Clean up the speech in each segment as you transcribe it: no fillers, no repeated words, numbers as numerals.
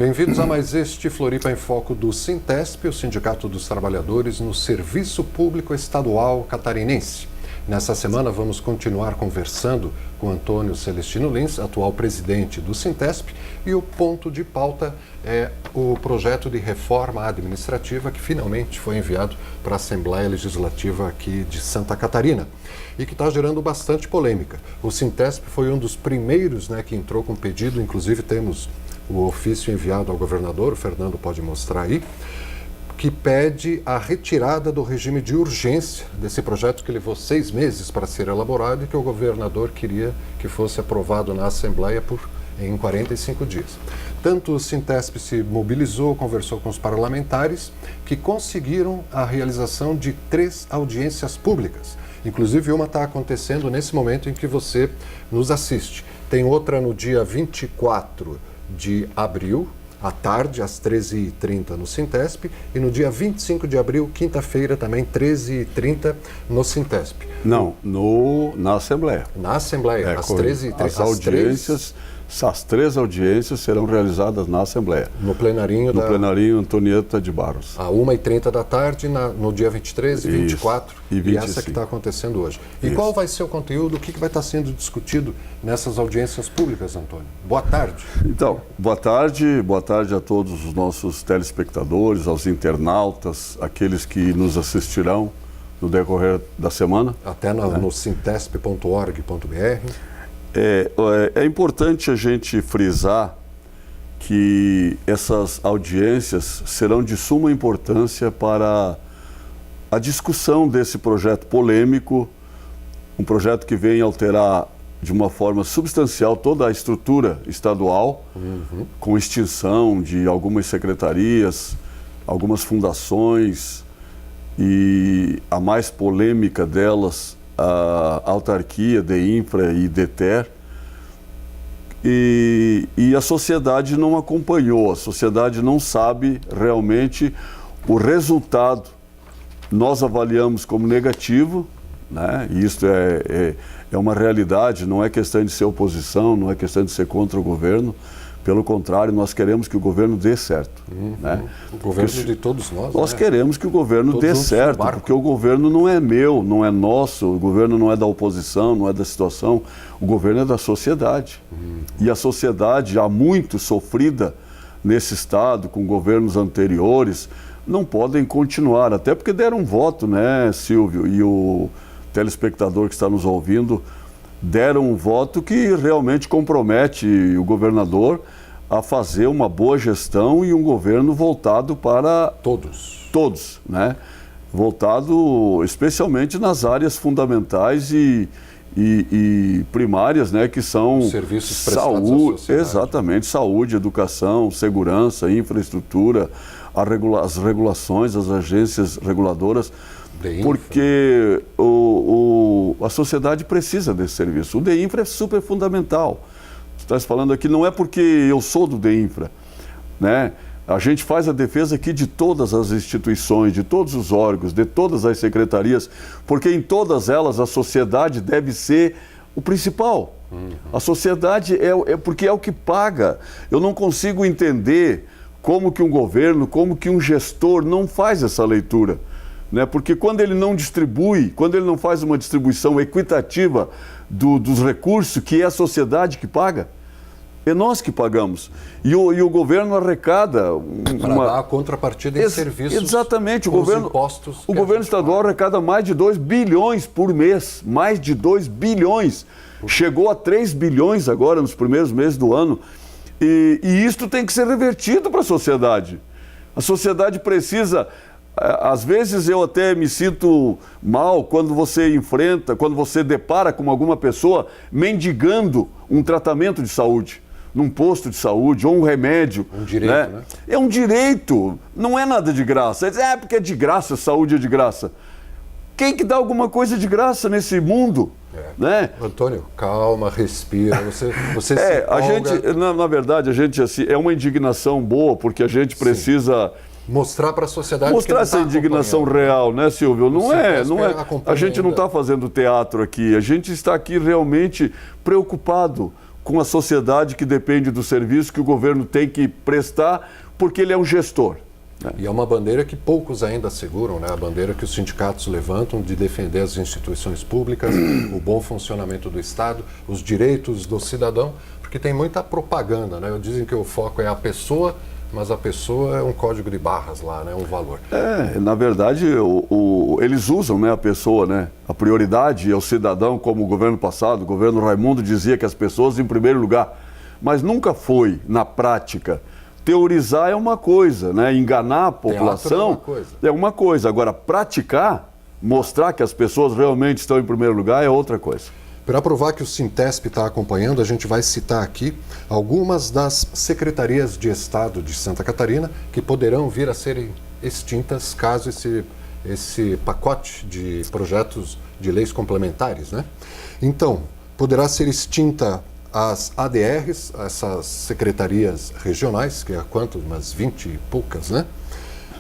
Bem-vindos a mais este Floripa em Foco do Sintesp, o Sindicato dos Trabalhadores no Serviço Público Estadual Catarinense. Nessa semana vamos continuar conversando com Antônio Celestino Lins, atual presidente do Sintesp, e o ponto de pauta é o projeto de reforma administrativa que finalmente foi enviado para a Assembleia Legislativa aqui de Santa Catarina e que está gerando bastante polêmica. O Sintesp foi um dos primeiros que entrou com pedido, inclusive temos o ofício enviado ao governador, o Fernando pode mostrar aí, que pede a retirada do regime de urgência desse projeto que levou 6 meses para ser elaborado e que o governador queria que fosse aprovado na Assembleia em 45 dias. Tanto o Sintesp se mobilizou, conversou com os parlamentares, que conseguiram a realização de 3 audiências públicas. Inclusive, uma está acontecendo nesse momento em que você nos assiste. Tem outra no dia 24 de abril, à tarde, às 13h30 no Sintesp, e no dia 25 de abril, quinta-feira, também 13h30 no Sintesp. Não, na Assembleia. Na Assembleia, às 13h30. As 3 audiências serão realizadas na Assembleia. No plenarinho plenarinho Antonieta de Barros. À 1h30 da tarde, no dia 23 e 24, e 25. E essa que está acontecendo hoje. E qual vai ser o conteúdo, o que vai estar sendo discutido nessas audiências públicas, Antônio? Boa tarde. Então, boa tarde a todos os nossos telespectadores, aos internautas, aqueles que nos assistirão no decorrer da semana. Até no sintesp.org.br. É importante a gente frisar que essas audiências serão de suma importância para a discussão desse projeto polêmico, um projeto que vem alterar de uma forma substancial toda a estrutura estadual, com extinção de algumas secretarias, algumas fundações e a mais polêmica delas, a autarquia, DEINFRA e DETER, e a sociedade não acompanhou, a sociedade não sabe realmente o resultado. Nós avaliamos como negativo, e isso é uma realidade, não é questão de ser oposição, não é questão de ser contra o governo. Pelo contrário, nós queremos que o governo dê certo. O governo de todos nós. Nós queremos que o governo dê certo, porque o governo não é meu, não é nosso, o governo não é da oposição, não é da situação, o governo é da sociedade. E a sociedade, há muito sofrida nesse estado, com governos anteriores, não podem continuar, até porque deram um voto, Silvio, e o telespectador que está nos ouvindo, deram um voto que realmente compromete o governador a fazer uma boa gestão e um governo voltado para todos, voltado especialmente nas áreas fundamentais e primárias, que são serviços prestados à sociedade. Exatamente, saúde, educação, segurança, infraestrutura, as regulações, as agências reguladoras. Porque a sociedade precisa desse serviço. O DEINFRA é super fundamental. Você está falando aqui, não é porque eu sou do DEINFRA, A gente faz a defesa aqui de todas as instituições, de todos os órgãos, de todas as secretarias, porque em todas elas a sociedade deve ser o principal. A sociedade porque é o que paga. Eu não consigo entender como que um governo, como que um gestor não faz essa leitura. Porque quando ele não distribui, quando ele não faz uma distribuição equitativa dos recursos, que é a sociedade que paga, é nós que pagamos. E o governo arrecada... Para dar a contrapartida em serviços. Exatamente. O governo estadual arrecada mais de 2 bilhões por mês. Mais de 2 bilhões. Chegou a 3 bilhões agora, nos primeiros meses do ano. E isto tem que ser revertido para a sociedade. A sociedade precisa... Às vezes eu até me sinto mal quando você depara com alguma pessoa mendigando um tratamento de saúde, num posto de saúde ou um remédio. Um direito, É um direito, não é nada de graça. Porque é de graça, saúde é de graça. Quem que dá alguma coisa de graça nesse mundo? Antônio, calma, respira. Você a gente, na verdade, a gente assim, é uma indignação boa, porque a gente precisa... Mostrar para a sociedade mostrar essa indignação real, Silvio? Não é. A gente não está fazendo teatro aqui, a gente está aqui realmente preocupado com a sociedade que depende do serviço que o governo tem que prestar, porque ele é um gestor. E é uma bandeira que poucos ainda seguram, né? A bandeira que os sindicatos levantam de defender as instituições públicas, o bom funcionamento do Estado, os direitos do cidadão, porque tem muita propaganda, né? Dizem que o foco é a pessoa, mas a pessoa é um código de barras lá, né? Um valor. Na verdade, eles usam, né, a pessoa, né? A prioridade é o cidadão, como o governo passado, o governo Raimundo dizia que as pessoas em primeiro lugar, mas nunca foi, na prática. Teorizar é uma coisa, né? Enganar a população é uma coisa. Agora, praticar, mostrar que as pessoas realmente estão em primeiro lugar é outra coisa. Para provar que o Sintesp está acompanhando, a gente vai citar aqui algumas das secretarias de Estado de Santa Catarina que poderão vir a serem extintas caso esse pacote de projetos de leis complementares, né? Então, poderá ser extinta as ADRs, essas secretarias regionais, que é quanto? Umas 20 e poucas, né?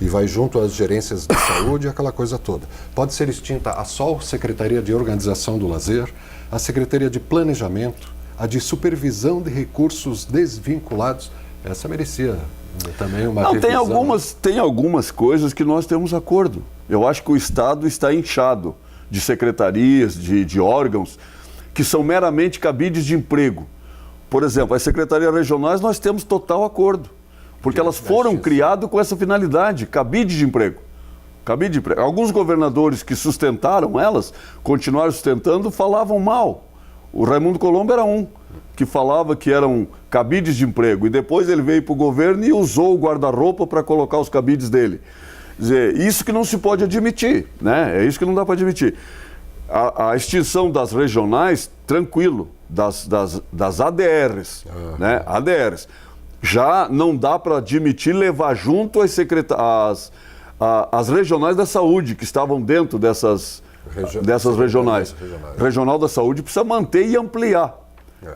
E vai junto às gerências de saúde, aquela coisa toda. Pode ser extinta a SOL, Secretaria de Organização do Lazer, a Secretaria de Planejamento, a de Supervisão de Recursos Desvinculados. Essa merecia também uma revisão. Tem algumas coisas que nós temos acordo. Eu acho que o Estado está inchado de secretarias, de órgãos, que são meramente cabides de emprego. Por exemplo, as secretarias regionais nós temos total acordo, porque elas foram criadas com essa finalidade, cabide de emprego. Cabide de emprego. Alguns governadores que sustentaram elas, continuaram sustentando, falavam mal. O Raimundo Colombo era um que falava que eram cabides de emprego, e depois ele veio para o governo e usou o guarda-roupa para colocar os cabides dele. Quer dizer, isso que não se pode admitir, né? É isso que não dá para admitir. A extinção das regionais, tranquilo, das ADRs, né? ADRs. Já não dá para admitir levar junto as regionais da saúde, que estavam dentro dessas regionais. Regional da saúde precisa manter e ampliar.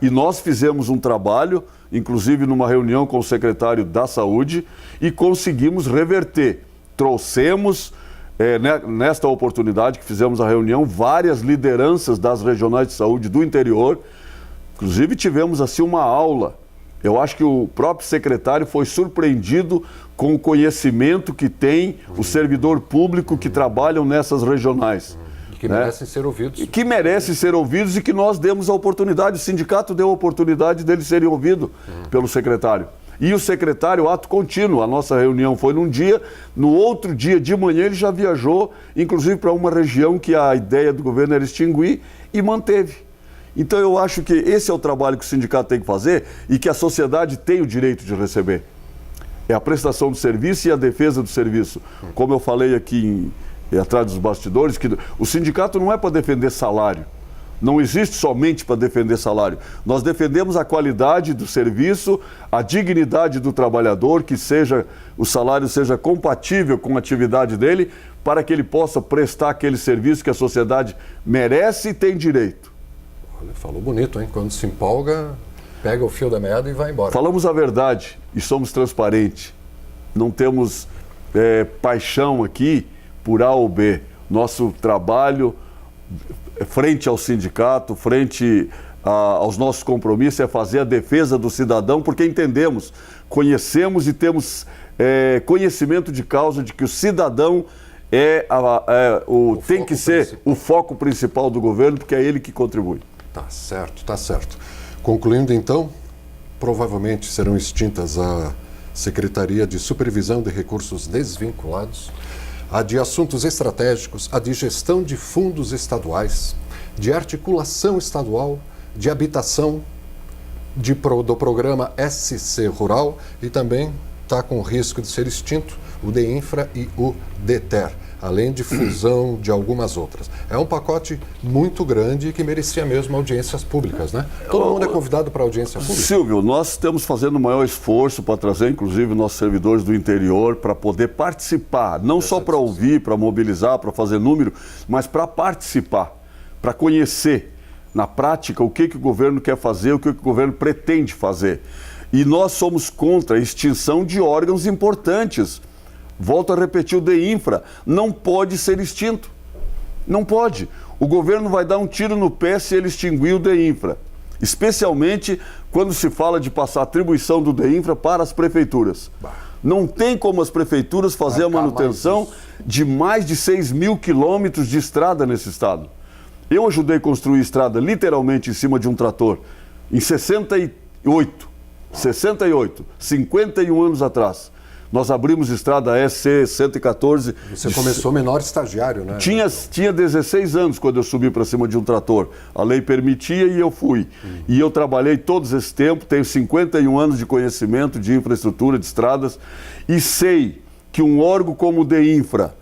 E nós fizemos um trabalho, inclusive numa reunião com o secretário da Saúde, e conseguimos reverter. Trouxemos... nesta oportunidade que fizemos a reunião, várias lideranças das regionais de saúde do interior, inclusive tivemos assim uma aula. Eu acho que o próprio secretário foi surpreendido com o conhecimento que tem o servidor público que trabalham nessas regionais. E que merecem ser ouvidos. E que merecem ser ouvidos e que nós demos a oportunidade, o sindicato deu a oportunidade deles serem ouvidos pelo secretário. E o secretário, ato contínuo, a nossa reunião foi num dia, no outro dia de manhã ele já viajou, inclusive para uma região que a ideia do governo era extinguir e manteve. Então eu acho que esse é o trabalho que o sindicato tem que fazer e que a sociedade tem o direito de receber. É a prestação do serviço e a defesa do serviço. Como eu falei aqui atrás dos bastidores, que o sindicato não é para defender salário. Não existe somente para defender salário. Nós defendemos a qualidade do serviço, a dignidade do trabalhador, que o salário seja compatível com a atividade dele, para que ele possa prestar aquele serviço que a sociedade merece e tem direito. Olha, falou bonito, hein? Quando se empolga, pega o fio da meada e vai embora. Falamos a verdade e somos transparentes. Não temos paixão aqui por A ou B. Nosso trabalho... frente ao sindicato, frente aos nossos compromissos, é fazer a defesa do cidadão, porque entendemos, conhecemos e temos conhecimento de causa de que o cidadão tem que ser o foco principal do governo, porque é ele que contribui. Tá certo, tá certo. Concluindo então, provavelmente serão extintas a Secretaria de Supervisão de Recursos Desvinculados, a de Assuntos Estratégicos, a de Gestão de Fundos Estaduais, de Articulação Estadual, de Habitação, do Programa SC Rural, e também está com risco de ser extinto o DEINFRA e o DETER, além de fusão de algumas outras. É um pacote muito grande que merecia mesmo audiências públicas, né? Todo mundo é convidado para audiência pública. Silvio, nós estamos fazendo o maior esforço para trazer, inclusive, nossos servidores do interior para poder participar, não só para ouvir, para mobilizar, para fazer número, mas para participar, para conhecer na prática o que o governo quer fazer, o que o governo pretende fazer. E nós somos contra a extinção de órgãos importantes. Volto a repetir, o DEINFRA não pode ser extinto. Não pode. O governo vai dar um tiro no pé se ele extinguir o DEINFRA. especialmente quando se fala de passar a atribuição do DEINFRA para as prefeituras. Não tem como as prefeituras fazer a manutenção de mais de 6 mil quilômetros de estrada nesse estado. Eu ajudei a construir estrada literalmente em cima de um trator em 68, 51 anos atrás. Nós abrimos estrada SC 114. Você começou menor estagiário, né? Tinha 16 anos quando eu subi para cima de um trator. A lei permitia e eu fui. E eu trabalhei todo esse tempo, tenho 51 anos de conhecimento de infraestrutura, de estradas, e sei que um órgão como o DEINFRA,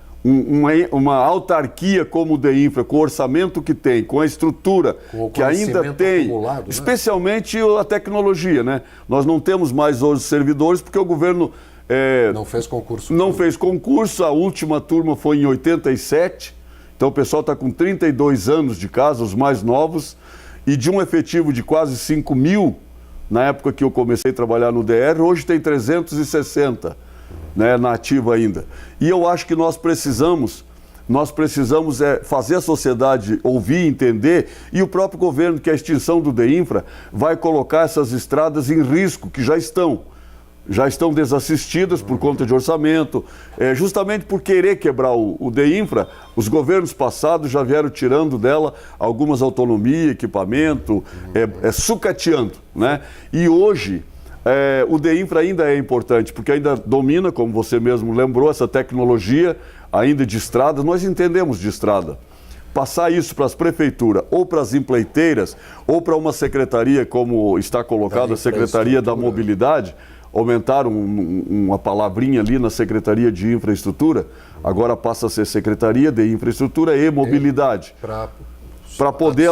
uma autarquia como o DEINFRA, com o orçamento que tem, com a estrutura que ainda tem, especialmente a tecnologia, né? Nós não temos mais hoje servidores porque o governo não fez concurso. Não fez concurso, a última turma foi em 87, então o pessoal está com 32 anos de casa, os mais novos, e de um efetivo de quase 5 mil, na época que eu comecei a trabalhar no DR, hoje tem 360, né, na ativa ainda. E eu acho que nós precisamos fazer a sociedade ouvir, entender, e o próprio governo, que a extinção do DEINFRA vai colocar essas estradas em risco, que já estão desassistidas por conta de orçamento, justamente por querer quebrar o DEINFRA. Os governos passados já vieram tirando dela algumas autonomia, equipamento, sucateando, né? E hoje o DEINFRA ainda é importante, porque ainda domina, como você mesmo lembrou, essa tecnologia ainda de estrada. Nós entendemos de estrada. Passar isso para as prefeituras, ou para as empleiteiras, ou para uma secretaria, como está colocada a Secretaria da Mobilidade, aumentaram uma palavrinha ali na Secretaria de Infraestrutura, agora passa a ser Secretaria de Infraestrutura e Mobilidade, para poder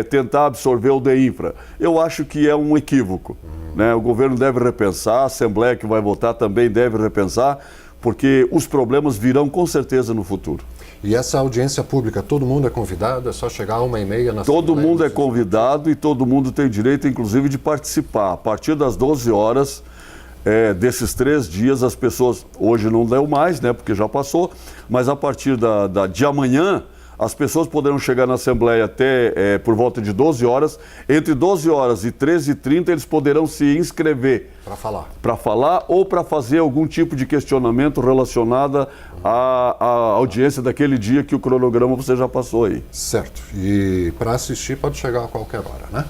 tentar absorver o DEINFRA. Eu acho que é um equívoco, né? O governo deve repensar, a Assembleia que vai votar também deve repensar, porque os problemas virão com certeza no futuro. E essa audiência pública, todo mundo é convidado? É só chegar às 1h30 na Todo mundo é convidado e todo mundo tem direito, inclusive, de participar. A partir das 12 horas, desses 3 dias, as pessoas, hoje não deu mais, né, porque já passou, mas a partir de amanhã, as pessoas poderão chegar na Assembleia até por volta de 12 horas. Entre 12 horas e 13h30, eles poderão se inscrever. Para falar ou para fazer algum tipo de questionamento relacionado à audiência daquele dia, que o cronograma você já passou aí. Certo. E para assistir pode chegar a qualquer hora, né?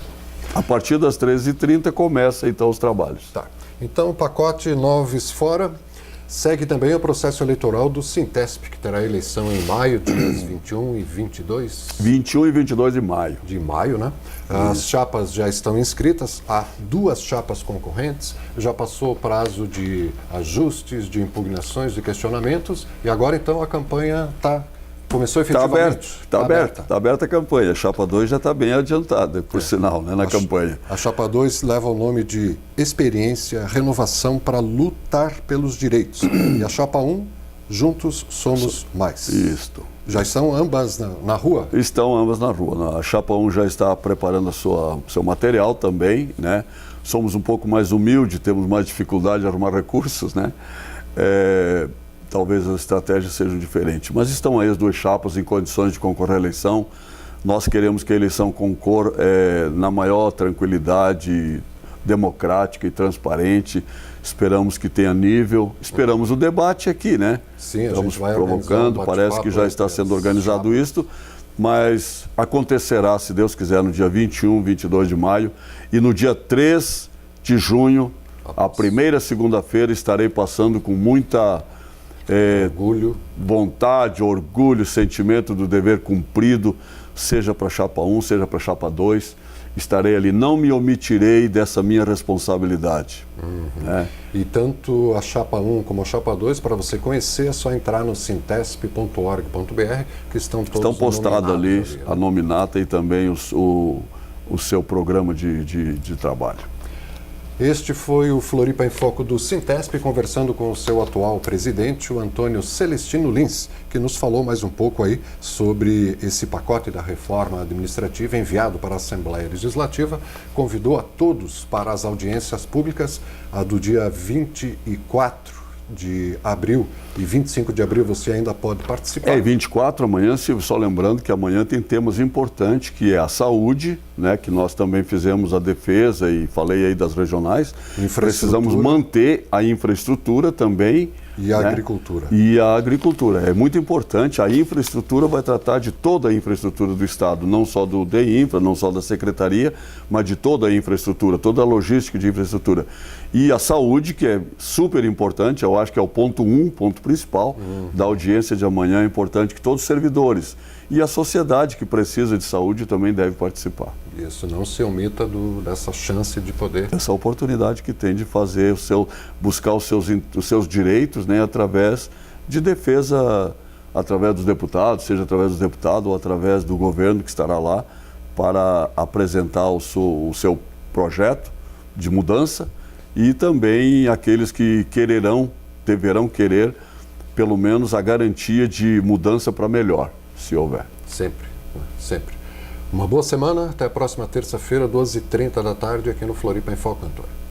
A partir das 13h30 começa então os trabalhos. Tá. Então o pacote Noves fora. Segue também o processo eleitoral do Sintesp, que terá eleição em maio, dias 21 e 22. 21 e 22 de maio. De maio, né? As chapas já estão inscritas, há 2 chapas concorrentes, já passou o prazo de ajustes, de impugnações, de questionamentos, e agora então a campanha começou efetivamente. Está aberta a campanha. A chapa 2 já está bem adiantada, por sinal, né, na campanha. A chapa 2 leva o nome de Experiência, Renovação para Lutar pelos Direitos. E a chapa 1, Juntos Somos Mais. Isto. Já estão ambas na rua? Estão ambas na rua. A chapa 1 já está preparando seu material também, né? Somos um pouco mais humildes, temos mais dificuldade de arrumar recursos, né? Talvez as estratégias sejam diferentes. Mas estão aí as 2 chapas em condições de concorrer à eleição. Nós queremos que a eleição concorra na maior tranquilidade, democrática e transparente. Esperamos que tenha nível. Esperamos o debate aqui, né? Sim, estamos provocando, parece que já está sendo organizado isto. Mas acontecerá, se Deus quiser, no dia 21, 22 de maio. E no dia 3 de junho, a primeira segunda-feira, estarei passando com muita... orgulho. Vontade, orgulho, sentimento do dever cumprido, seja para a chapa 1, seja para a chapa 2, estarei ali, não me omitirei dessa minha responsabilidade. Né? E tanto a chapa 1 como a chapa 2, para você conhecer, é só entrar no sintesp.org.br, que estão postados ali, a nominata e também o seu programa de trabalho. Este foi o Floripa em Foco do Sintesp, conversando com o seu atual presidente, o Antônio Celestino Lins, que nos falou mais um pouco aí sobre esse pacote da reforma administrativa enviado para a Assembleia Legislativa. Convidou a todos para as audiências públicas, a do dia 24 de abril e 25 de abril você ainda pode participar. E 24 amanhã, só lembrando que amanhã tem temas importantes, que é a saúde, né, que nós também fizemos a defesa e falei aí das regionais. Precisamos manter a infraestrutura também. E a agricultura. E a agricultura. É muito importante. A infraestrutura vai tratar de toda a infraestrutura do Estado, não só do DEINFRA, não só da Secretaria, mas de toda a infraestrutura, toda a logística de infraestrutura. E a saúde, que é super importante, eu acho que é o ponto principal da audiência de amanhã. É importante que todos os servidores e a sociedade que precisa de saúde também deve participar. Isso, não se omita dessa chance de poder... Essa oportunidade que tem de fazer buscar os seus direitos, né, através de defesa, através dos deputados, seja através dos deputados ou através do governo que estará lá para apresentar o seu projeto de mudança, e também aqueles que deverão querer, pelo menos, a garantia de mudança para melhor, se houver. Sempre, sempre. Uma boa semana, até a próxima terça-feira, 12h30 da tarde, aqui no Floripa em Foco, Antônio.